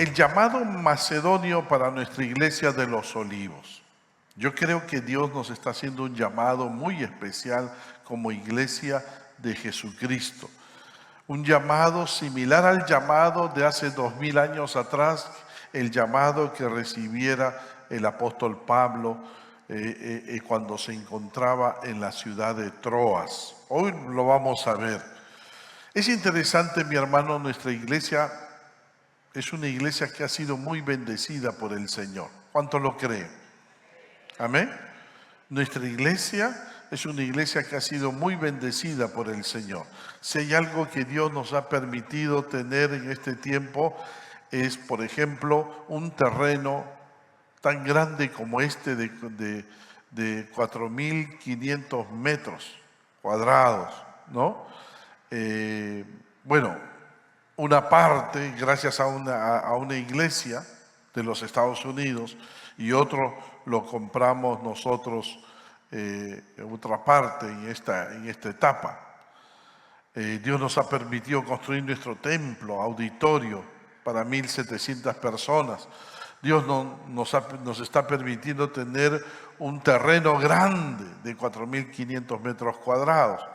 El llamado macedonio para nuestra iglesia de los Olivos. Yo creo que Dios nos está haciendo un llamado muy especial como iglesia de Jesucristo. Un llamado similar al llamado de hace 2000 años atrás, el llamado que recibiera el apóstol Pablo cuando se encontraba en la ciudad de Troas. Hoy lo vamos a ver. Es interesante, mi hermano, nuestra iglesia es una iglesia que ha sido muy bendecida por el Señor. ¿Cuántos lo creen? Amén. Nuestra iglesia es una iglesia que ha sido muy bendecida por el Señor. Si hay algo que Dios nos ha permitido tener en este tiempo, es, por ejemplo, un terreno tan grande como este de 4.500 metros cuadrados, ¿no? Una parte gracias a una iglesia de los Estados Unidos y otro lo compramos nosotros otra parte en esta etapa. Dios nos ha permitido construir nuestro templo, auditorio para 1.700 personas. Dios nos está permitiendo tener un terreno grande de 4.500 metros cuadrados.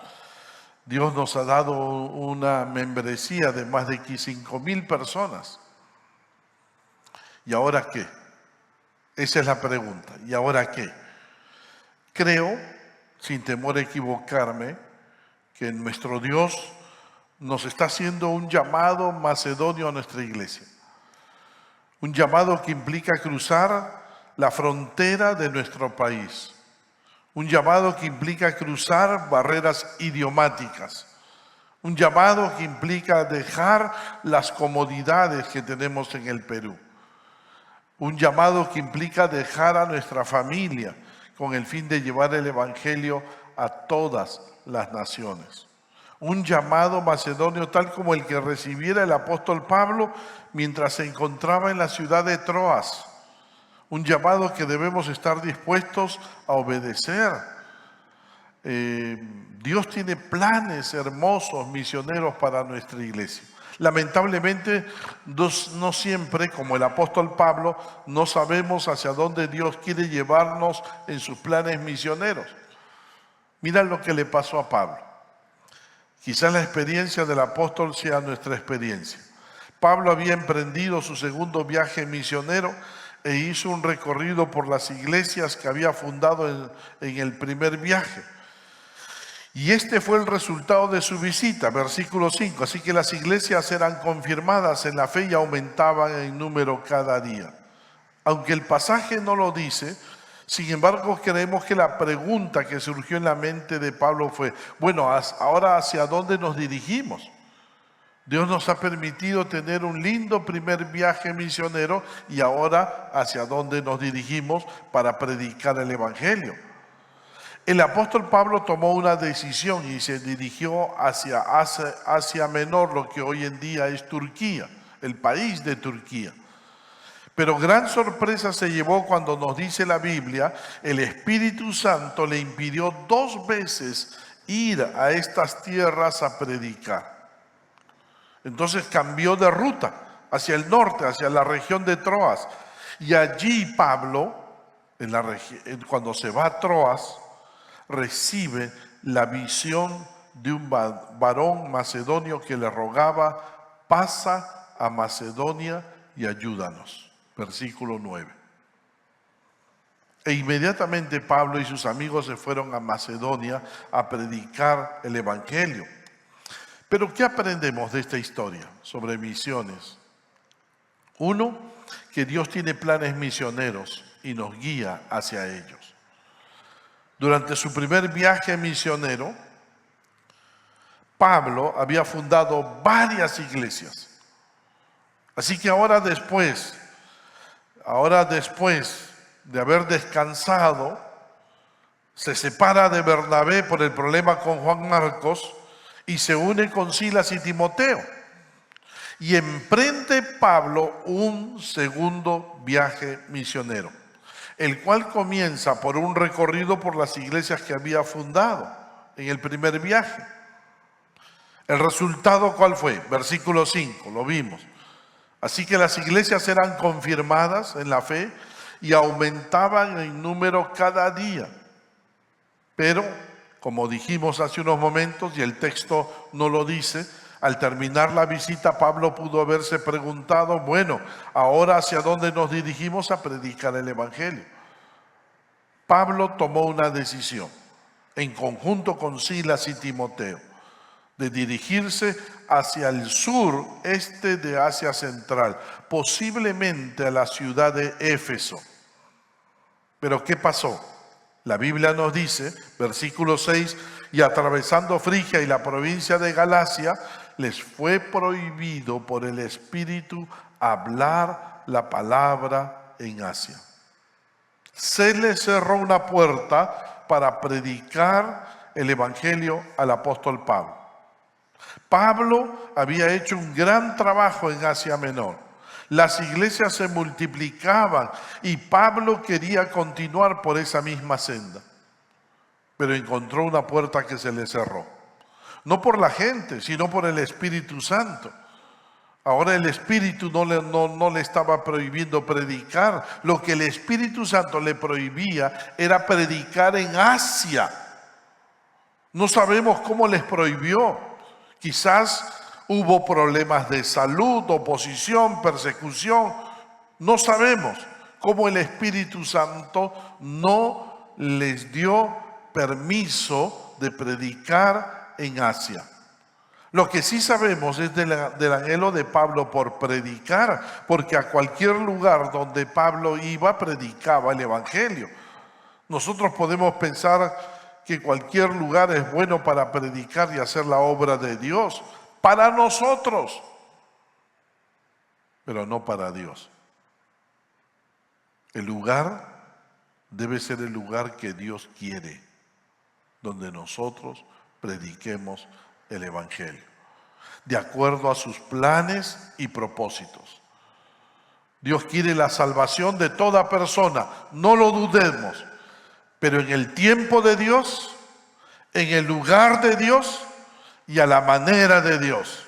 Dios nos ha dado una membresía de más de 5.000 personas. ¿Y ahora qué? Esa es la pregunta. ¿Y ahora qué? Creo, sin temor a equivocarme, que nuestro Dios nos está haciendo un llamado macedonio a nuestra iglesia. Un llamado que implica cruzar la frontera de nuestro país. Un llamado que implica cruzar barreras idiomáticas. Un llamado que implica dejar las comodidades que tenemos en el Perú. Un llamado que implica dejar a nuestra familia con el fin de llevar el Evangelio a todas las naciones. Un llamado macedonio tal como el que recibiera el apóstol Pablo mientras se encontraba en la ciudad de Troas. Un llamado que debemos estar dispuestos a obedecer. Dios tiene planes hermosos, misioneros para nuestra iglesia. Lamentablemente, no siempre, como el apóstol Pablo, no sabemos hacia dónde Dios quiere llevarnos en sus planes misioneros. Mira lo que le pasó a Pablo. Quizás la experiencia del apóstol sea nuestra experiencia. Pablo había emprendido su segundo viaje misionero e hizo un recorrido por las iglesias que había fundado en el primer viaje. Y este fue el resultado de su visita, versículo 5. Así que las iglesias eran confirmadas en la fe y aumentaban en número cada día. Aunque el pasaje no lo dice, sin embargo creemos que la pregunta que surgió en la mente de Pablo fue, bueno, ahora ¿hacia dónde nos dirigimos? Dios nos ha permitido tener un lindo primer viaje misionero y ahora ¿hacia dónde nos dirigimos para predicar el Evangelio? El apóstol Pablo tomó una decisión y se dirigió hacia Asia Menor, lo que hoy en día es Turquía, el país de Turquía. Pero gran sorpresa se llevó cuando nos dice la Biblia, el Espíritu Santo le impidió 2 veces ir a estas tierras a predicar. Entonces cambió de ruta hacia el norte, hacia la región de Troas. Y allí Pablo, cuando se va a Troas, recibe la visión de un varón macedonio que le rogaba, pasa a Macedonia y ayúdanos. Versículo 9. E inmediatamente Pablo y sus amigos se fueron a Macedonia a predicar el Evangelio. Pero ¿qué aprendemos de esta historia sobre misiones? 1, que Dios tiene planes misioneros y nos guía hacia ellos. Durante su primer viaje misionero, Pablo había fundado varias iglesias. Así que ahora después de haber descansado, se separa de Bernabé por el problema con Juan Marcos y se une con Silas y Timoteo. Y emprende Pablo un segundo viaje misionero, el cual comienza por un recorrido por las iglesias que había fundado en el primer viaje. ¿El resultado cuál fue? Versículo 5, lo vimos. Así que las iglesias eran confirmadas en la fe y aumentaban en número cada día. Pero, como dijimos hace unos momentos, y el texto no lo dice, al terminar la visita Pablo pudo haberse preguntado, bueno, ¿ahora hacia dónde nos dirigimos a predicar el evangelio? Pablo tomó una decisión, en conjunto con Silas y Timoteo, de dirigirse hacia el sur-este de Asia Central, posiblemente a la ciudad de Éfeso. Pero ¿qué pasó? La Biblia nos dice, versículo 6, y atravesando Frigia y la provincia de Galacia, les fue prohibido por el Espíritu hablar la palabra en Asia. Se les cerró una puerta para predicar el Evangelio al apóstol Pablo. Pablo había hecho un gran trabajo en Asia Menor. Las iglesias se multiplicaban y Pablo quería continuar por esa misma senda. Pero encontró una puerta que se le cerró. No por la gente, sino por el Espíritu Santo. Ahora el Espíritu no le estaba prohibiendo predicar. Lo que el Espíritu Santo le prohibía era predicar en Asia. No sabemos cómo les prohibió. Quizás hubo problemas de salud, oposición, persecución. No sabemos cómo el Espíritu Santo no les dio permiso de predicar en Asia. Lo que sí sabemos es del anhelo de Pablo por predicar, porque a cualquier lugar donde Pablo iba, predicaba el Evangelio. Nosotros podemos pensar que cualquier lugar es bueno para predicar y hacer la obra de Dios, para nosotros, pero no para Dios. El lugar debe ser el lugar que Dios quiere, donde nosotros prediquemos el Evangelio, de acuerdo a sus planes y propósitos. Dios quiere la salvación de toda persona, no lo dudemos, pero en el tiempo de Dios, en el lugar de Dios y a la manera de Dios.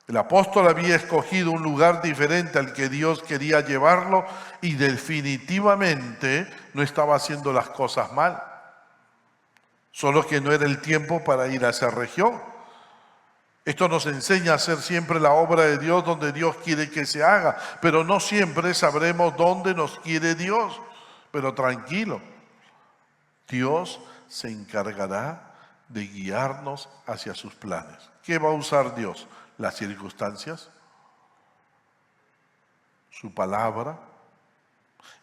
El apóstol había escogido un lugar diferente al que Dios quería llevarlo y definitivamente no estaba haciendo las cosas mal. Solo que no era el tiempo para ir a esa región. Esto nos enseña a hacer siempre la obra de Dios donde Dios quiere que se haga, pero no siempre sabremos dónde nos quiere Dios. Pero tranquilo, Dios se encargará de guiarnos hacia sus planes. ¿Qué va a usar Dios? Las circunstancias, su palabra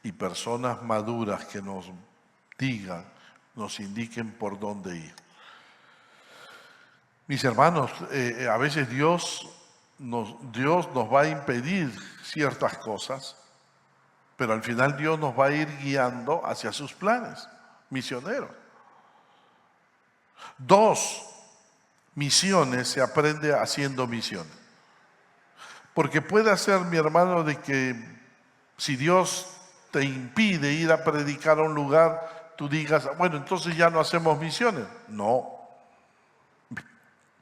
y personas maduras que nos digan, nos indiquen por dónde ir. Mis hermanos, a veces Dios nos va a impedir ciertas cosas, pero al final Dios nos va a ir guiando hacia sus planes misioneros. 2 misiones se aprende haciendo misiones. Porque puede ser, mi hermano, de que si Dios te impide ir a predicar a un lugar, tú digas, bueno, entonces ya no hacemos misiones. No.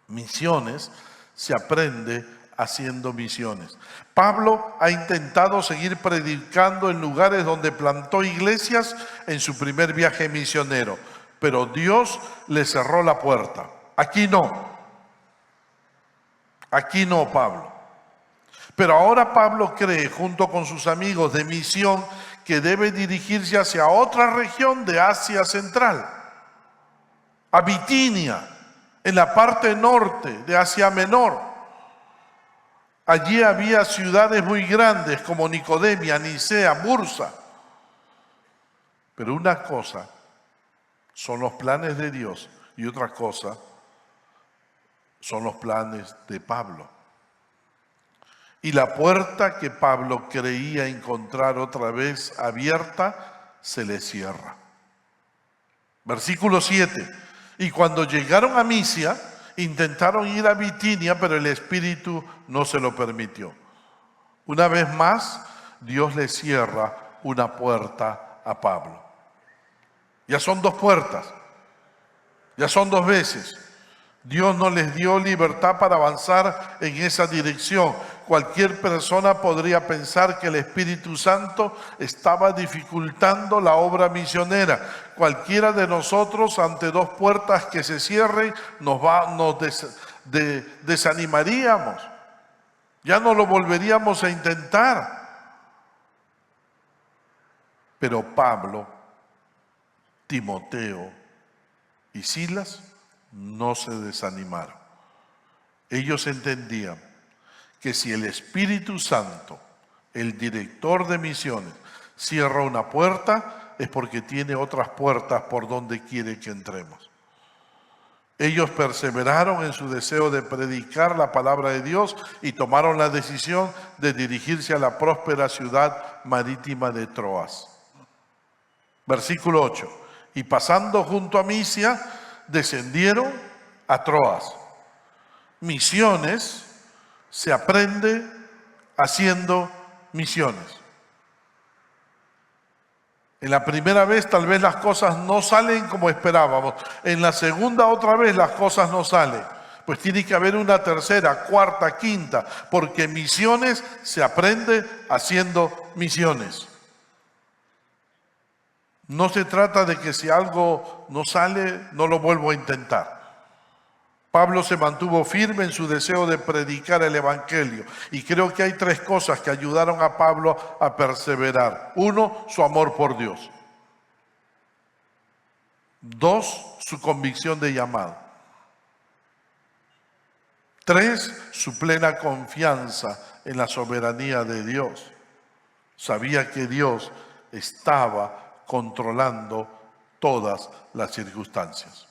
Misiones se aprende haciendo misiones. Pablo ha intentado seguir predicando en lugares donde plantó iglesias en su primer viaje misionero, pero Dios le cerró la puerta. Aquí no, Pablo. Pero ahora Pablo cree, junto con sus amigos de misión, que debe dirigirse hacia otra región de Asia Central, a Bitinia, en la parte norte de Asia Menor. Allí había ciudades muy grandes como Nicodemia, Nicea, Bursa. Pero una cosa son los planes de Dios y otra cosa son los planes de Pablo. Y la puerta que Pablo creía encontrar otra vez abierta, se le cierra. Versículo 7. Y cuando llegaron a Misia, intentaron ir a Bitinia, pero el Espíritu no se lo permitió. Una vez más, Dios le cierra una puerta a Ya son 2 puertas, ya son 2 veces. Dios no les dio libertad para avanzar en esa dirección. Cualquier persona podría pensar que el Espíritu Santo estaba dificultando la obra misionera. Cualquiera de nosotros, ante dos puertas que se cierren, nos desanimaríamos. Ya no lo volveríamos a intentar. Pero Pablo, Timoteo y Silas no se desanimaron. Ellos entendían que si el Espíritu Santo, el director de misiones, cierra una puerta, es porque tiene otras puertas por donde quiere que entremos. Ellos perseveraron en su deseo de predicar la palabra de Dios y tomaron la decisión de dirigirse a la próspera ciudad marítima de Troas. Versículo 8. Y pasando junto a Misia, descendieron a Troas. Misiones se aprende haciendo misiones. En la primera vez tal vez las cosas no salen como esperábamos. En la segunda otra vez las cosas no salen. Pues tiene que haber una tercera, cuarta, quinta, porque misiones se aprende haciendo misiones. No se trata de que si algo no sale, no lo vuelvo a intentar. Pablo se mantuvo firme en su deseo de predicar el Evangelio. Y creo que hay tres cosas que ayudaron a Pablo a perseverar. Uno, su amor por Dios. Dos, su convicción de llamado. Tres, su plena confianza en la soberanía de Dios. Sabía que Dios estaba controlando todas las circunstancias.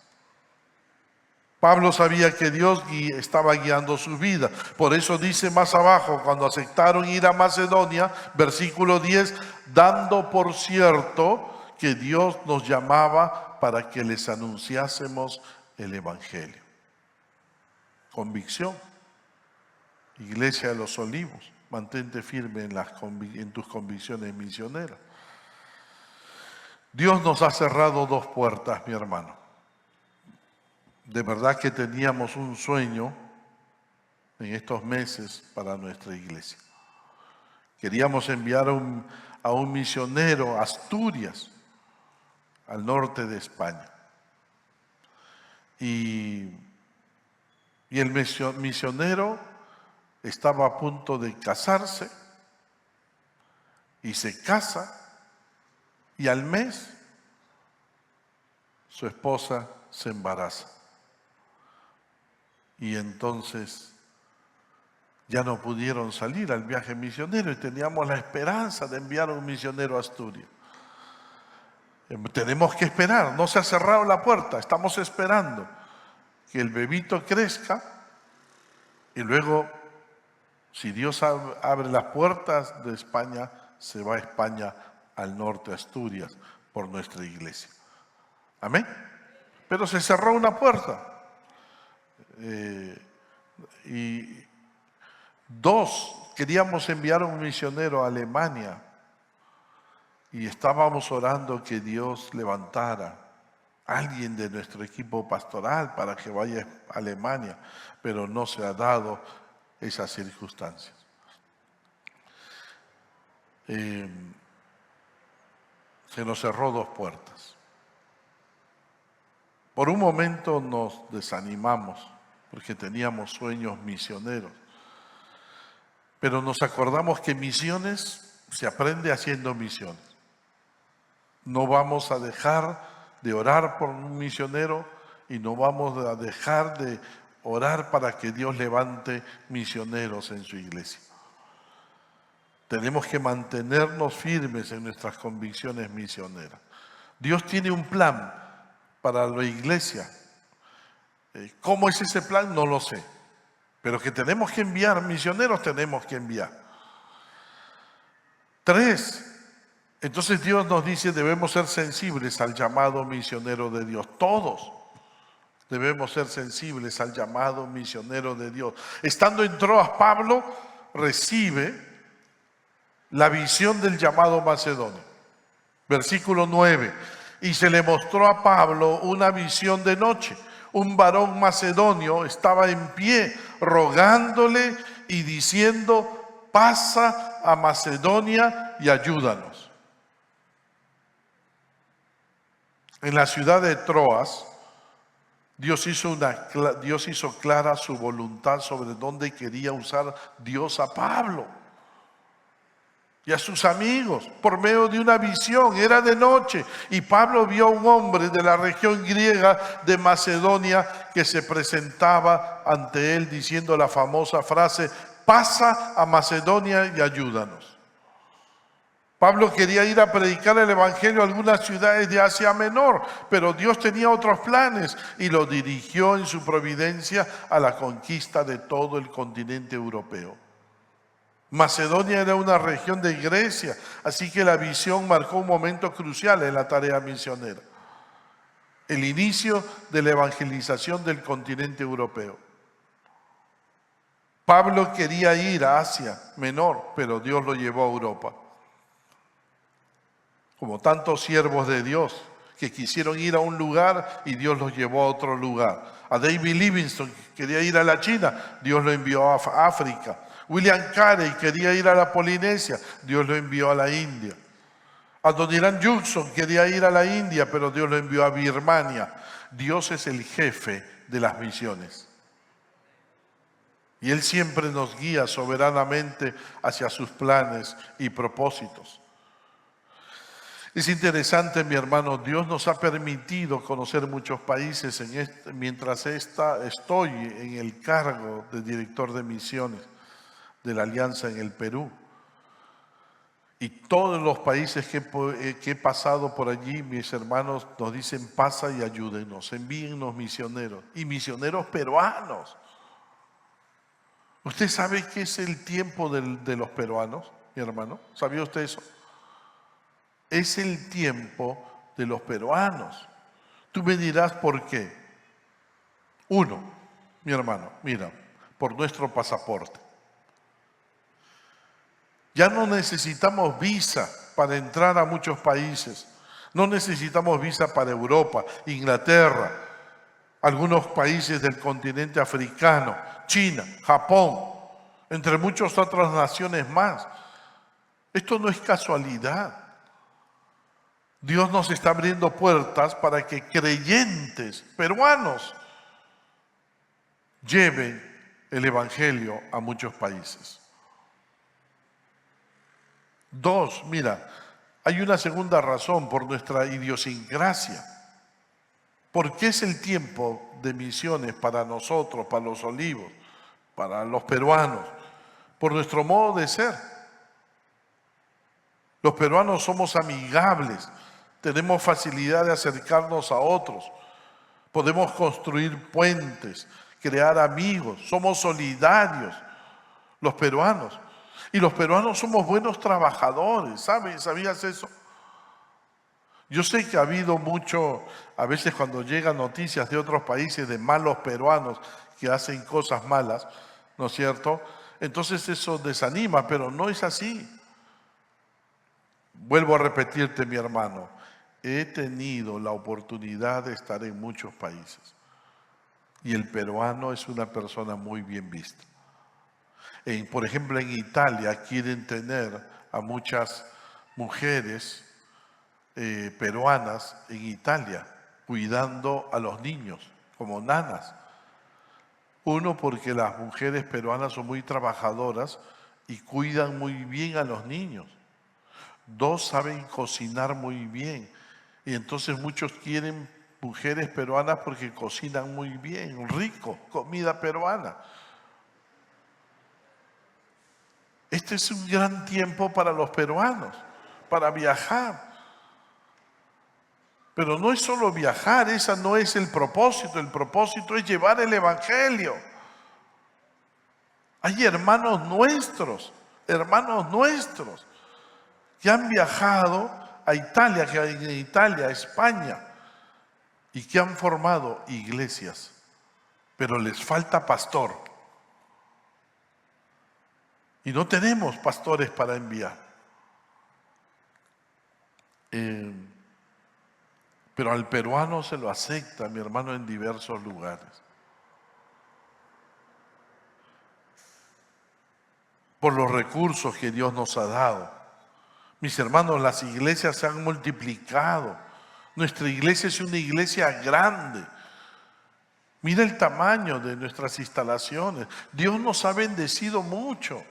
Pablo sabía que Dios estaba guiando su vida. Por eso dice más abajo, cuando aceptaron ir a Macedonia, versículo 10, dando por cierto que Dios nos llamaba para que les anunciásemos el Evangelio. Convicción. Iglesia de los Olivos, mantente firme en tus convicciones misioneras. Dios nos ha cerrado dos puertas, mi hermano. De verdad que teníamos un sueño en estos meses para nuestra iglesia. Queríamos enviar a un misionero a Asturias, al norte de España. Y el misionero estaba a punto de casarse y se casa y al mes su esposa se embaraza. Y entonces ya no pudieron salir al viaje misionero y teníamos la esperanza de enviar a un misionero a Asturias. Tenemos que esperar, no se ha cerrado la puerta, estamos esperando que el bebito crezca y luego, si Dios abre las puertas de España, se va a España al norte, Asturias, por nuestra iglesia. Amén. Pero se cerró una puerta. Y dos, queríamos enviar a un misionero a Alemania y estábamos orando que Dios levantara a alguien de nuestro equipo pastoral para que vaya a Alemania, pero no se ha dado esas circunstancias. Se nos cerró dos puertas. Por un momento nos desanimamos porque teníamos sueños misioneros. Pero nos acordamos que misiones se aprende haciendo misiones. No vamos a dejar de orar por un misionero y no vamos a dejar de orar para que Dios levante misioneros en su iglesia. Tenemos que mantenernos firmes en nuestras convicciones misioneras. Dios tiene un plan para la iglesia. ¿Cómo es ese plan? No lo sé. Pero que tenemos que enviar misioneros, tenemos que enviar. 3. Entonces Dios nos dice, debemos ser sensibles al llamado misionero de Dios. Todos debemos ser sensibles al llamado misionero de Dios. Estando en Troas, Pablo recibe la visión del llamado macedonio. Versículo 9. Y se le mostró a Pablo una visión de noche. un varón macedonio estaba en pie rogándole y diciendo: pasa a Macedonia y ayúdanos. En la ciudad de Troas, Dios hizo clara su voluntad sobre dónde quería usar Dios a Pablo y a sus amigos por medio de una visión. Era de noche y Pablo vio a un hombre de la región griega de Macedonia que se presentaba ante él diciendo la famosa frase: pasa a Macedonia y ayúdanos. Pablo quería ir a predicar el evangelio a algunas ciudades de Asia Menor, pero Dios tenía otros planes y lo dirigió en su providencia a la conquista de todo el continente europeo. Macedonia era una región de Grecia, así que la visión marcó un momento crucial en la tarea misionera: el inicio de la evangelización del continente europeo. Pablo quería ir a Asia Menor, pero Dios lo llevó a Europa. Como tantos siervos de Dios que quisieron ir a un lugar y Dios los llevó a otro lugar. A David Livingstone, que quería ir a la China, Dios lo envió a África. William Carey quería ir a la Polinesia, Dios lo envió a la India. Adoniram Judson quería ir a la India, pero Dios lo envió a Birmania. Dios es el jefe de las misiones. Y Él siempre nos guía soberanamente hacia sus planes y propósitos. Es interesante, mi hermano, Dios nos ha permitido conocer muchos países mientras estoy en el cargo de director de misiones de la Alianza en el Perú. Y todos los países que he pasado por allí, mis hermanos nos dicen: pasa y ayúdenos, envíennos misioneros, y misioneros peruanos. ¿Usted sabe qué es el tiempo de los peruanos, mi hermano? ¿Sabía usted eso? Es el tiempo de los peruanos. Tú me dirás por qué. Uno, mi hermano, mira, por nuestro pasaporte. Ya no necesitamos visa para entrar a muchos países. No necesitamos visa para Europa, Inglaterra, algunos países del continente africano, China, Japón, entre muchas otras naciones más. Esto no es casualidad. Dios nos está abriendo puertas para que creyentes peruanos lleven el evangelio a muchos países. Dos, mira, hay una segunda razón: por nuestra idiosincrasia. ¿Por qué es el tiempo de misiones para nosotros, para los Olivos, para los peruanos? Por nuestro modo de ser. Los peruanos somos amigables, tenemos facilidad de acercarnos a otros, podemos construir puentes, crear amigos, somos solidarios, los peruanos. Y los peruanos somos buenos trabajadores, ¿sabes? ¿Sabías eso? Yo sé que ha habido mucho, a veces cuando llegan noticias de otros países de malos peruanos que hacen cosas malas, ¿no es cierto? Entonces eso desanima, pero no es así. Vuelvo a repetirte, mi hermano, he tenido la oportunidad de estar en muchos países y el peruano es una persona muy bien vista. Por ejemplo, en Italia quieren tener a muchas mujeres peruanas en Italia cuidando a los niños como nanas. Uno, porque las mujeres peruanas son muy trabajadoras y cuidan muy bien a los niños. Dos, saben cocinar muy bien. Y entonces muchos quieren mujeres peruanas porque cocinan muy bien, rico, comida peruana. Este es un gran tiempo para los peruanos, para viajar. Pero no es solo viajar, ese no es el propósito es llevar el evangelio. Hay hermanos nuestros que han viajado a Italia, a España, y que han formado iglesias, pero les falta pastor. Y no tenemos pastores para enviar. Pero al peruano se lo acepta, mi hermano, en diversos lugares. Por los recursos que Dios nos ha dado. Mis hermanos, las iglesias se han multiplicado. Nuestra iglesia es una iglesia grande. Mira el tamaño de nuestras instalaciones. Dios nos ha bendecido mucho.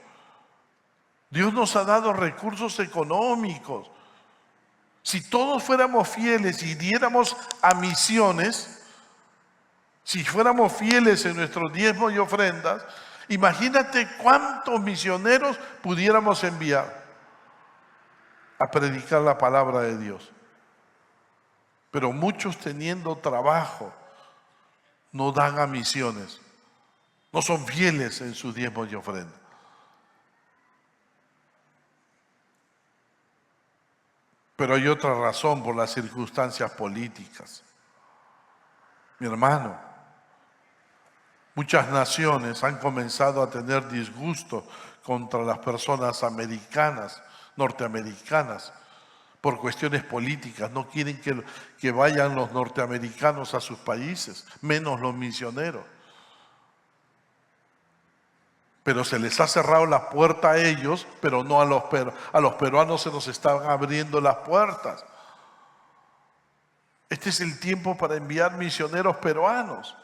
Dios nos ha dado recursos económicos. Si todos fuéramos fieles y diéramos a misiones, si fuéramos fieles en nuestros diezmos y ofrendas, imagínate cuántos misioneros pudiéramos enviar a predicar la palabra de Dios. Pero muchos teniendo trabajo no dan a misiones, no son fieles en sus diezmos y ofrendas. Pero hay otra razón por las circunstancias políticas. Mi hermano, muchas naciones han comenzado a tener disgusto contra las personas americanas, norteamericanas, por cuestiones políticas. No quieren que vayan los norteamericanos a sus países, menos los misioneros. Pero se les ha cerrado la puerta a ellos, pero no a los peruanos se nos están abriendo las puertas. Este es el tiempo para enviar misioneros peruanos.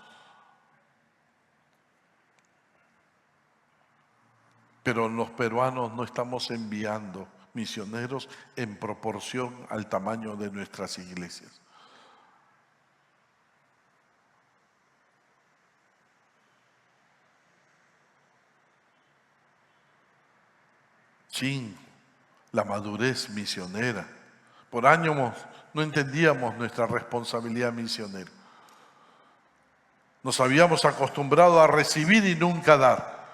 Pero los peruanos no estamos enviando misioneros en proporción al tamaño de nuestras iglesias. Sin la madurez misionera. Por años no entendíamos nuestra responsabilidad misionera. Nos habíamos acostumbrado a recibir y nunca dar.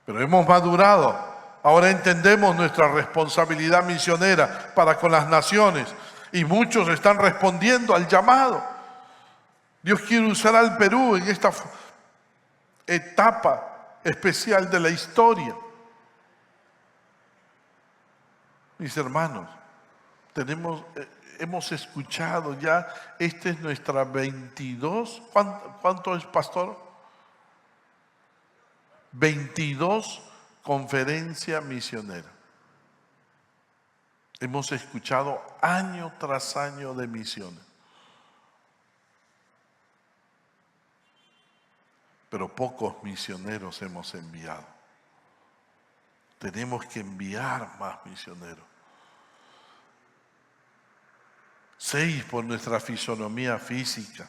Pero hemos madurado. Ahora entendemos nuestra responsabilidad misionera para con las naciones. Y muchos están respondiendo al llamado. Dios quiere usar al Perú en esta etapa especial de la historia. Mis hermanos, hemos escuchado ya, esta es nuestra 22, ¿cuánto es, pastor? 22 conferencia misionera. Hemos escuchado año tras año de misiones. Pero pocos misioneros hemos enviado. Tenemos que enviar más misioneros. 6 por nuestra fisonomía física.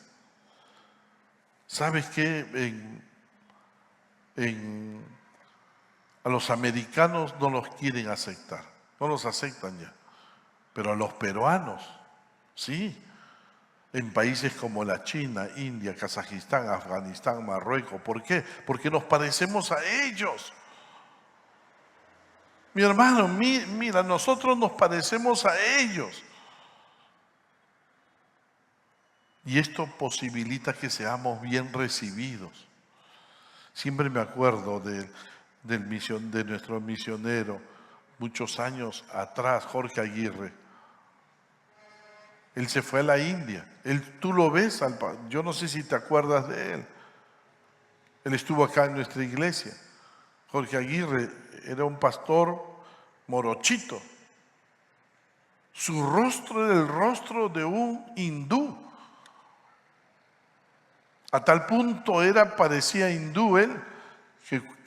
¿Sabes qué? A los americanos no los quieren aceptar. No los aceptan ya. Pero a los peruanos, sí. En países como la China, India, Kazajistán, Afganistán, Marruecos. ¿Por qué? Porque nos parecemos a ellos. Mi hermano, mira, nosotros nos parecemos a ellos. Y esto posibilita que seamos bien recibidos. Siempre me acuerdo de nuestro misionero, muchos años atrás, Jorge Aguirre. Él se fue a la India. Tú lo ves, yo no sé si te acuerdas de él. Él estuvo acá en nuestra iglesia. Jorge Aguirre era un pastor morochito. Su rostro era el rostro de un hindú. A tal punto parecía hindú él,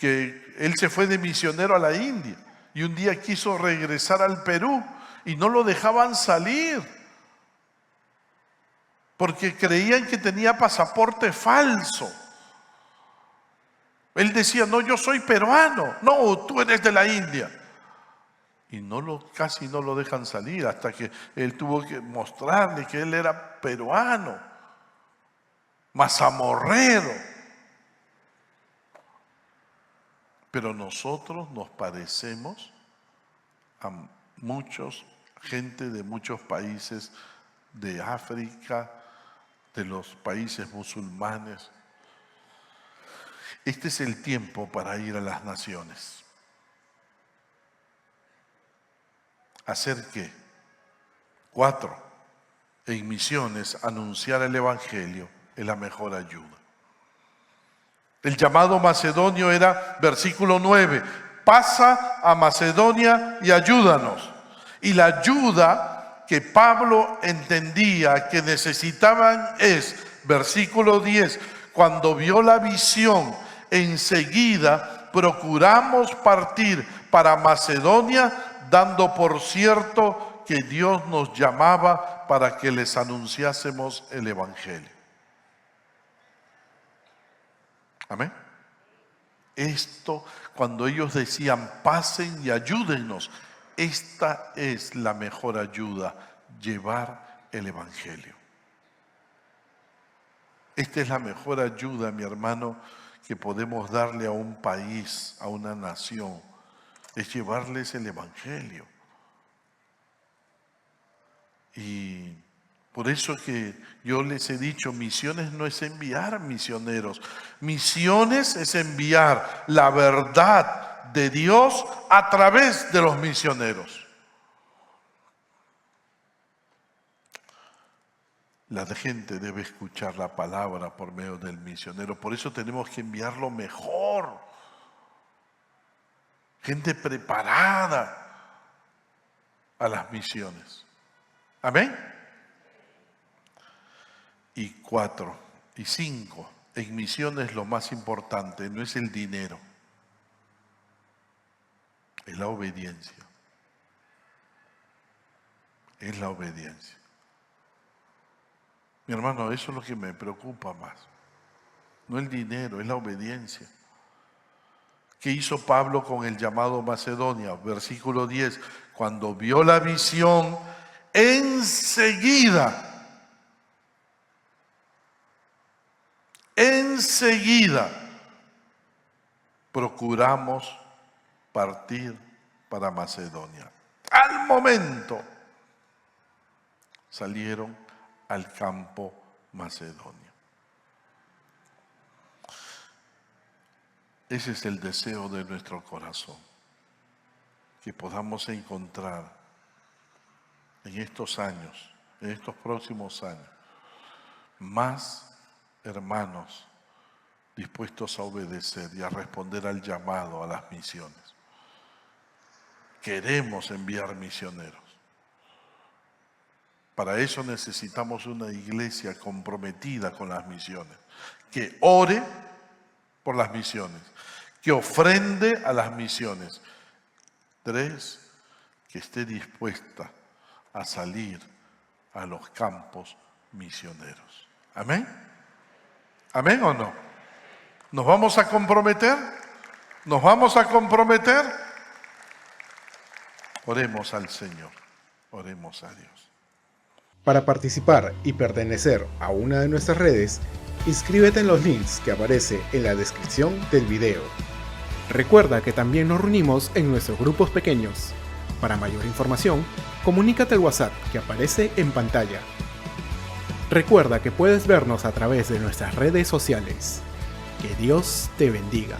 que él se fue de misionero a la India. Y un día quiso regresar al Perú y no lo dejaban salir. Porque creían que tenía pasaporte falso. Él decía, no, yo soy peruano. No, tú eres de la India. Y casi no lo dejan salir hasta que él tuvo que mostrarle que él era peruano, mazamorrero. Pero nosotros nos parecemos a gente de muchos países de África, de los países musulmanes. Este es el tiempo para ir a las naciones. ¿Hacer qué? 4. En misiones, anunciar el Evangelio es la mejor ayuda. El llamado macedonio era, versículo 9, pasa a Macedonia y ayúdanos. Y la ayuda que Pablo entendía que necesitaban es, versículo 10, cuando vio la visión, enseguida procuramos partir para Macedonia, dando por cierto que Dios nos llamaba para que les anunciásemos el Evangelio. Amén. Esto, cuando ellos decían, pasen y ayúdennos, esta es la mejor ayuda, llevar el Evangelio. Esta es la mejor ayuda, mi hermano, que podemos darle a un país, a una nación, es llevarles el Evangelio. Y por eso que yo les he dicho, misiones no es enviar misioneros. Misiones es enviar la verdad de Dios a través de los misioneros. La gente debe escuchar la palabra por medio del misionero. Por eso tenemos que enviarlo mejor. Gente preparada a las misiones. Amén. Y 4 y 5, en misiones lo más importante no es el dinero, es la obediencia. Es la obediencia. Mi hermano, eso es lo que me preocupa más. No el dinero, es la obediencia. ¿Qué hizo Pablo con el llamado Macedonia? Versículo 10, cuando vio la visión, enseguida procuramos partir para Macedonia. Al momento salieron al campo Macedonia. Ese es el deseo de nuestro corazón, que podamos encontrar en estos años, en estos próximos años, más hermanos dispuestos a obedecer y a responder al llamado a las misiones. Queremos enviar misioneros. Para eso necesitamos una iglesia comprometida con las misiones, que ore por las misiones, que ofrende a las misiones. 3, que esté dispuesta a salir a los campos misioneros. ¿Amén? ¿Amén o no? ¿Nos vamos a comprometer? ¿Nos vamos a comprometer? Oremos al Señor, oremos a Dios. Para participar y pertenecer a una de nuestras redes, inscríbete en los links que aparece en la descripción del video. Recuerda que también nos reunimos en nuestros grupos pequeños. Para mayor información, comunícate al WhatsApp que aparece en pantalla. Recuerda que puedes vernos a través de nuestras redes sociales. Que Dios te bendiga.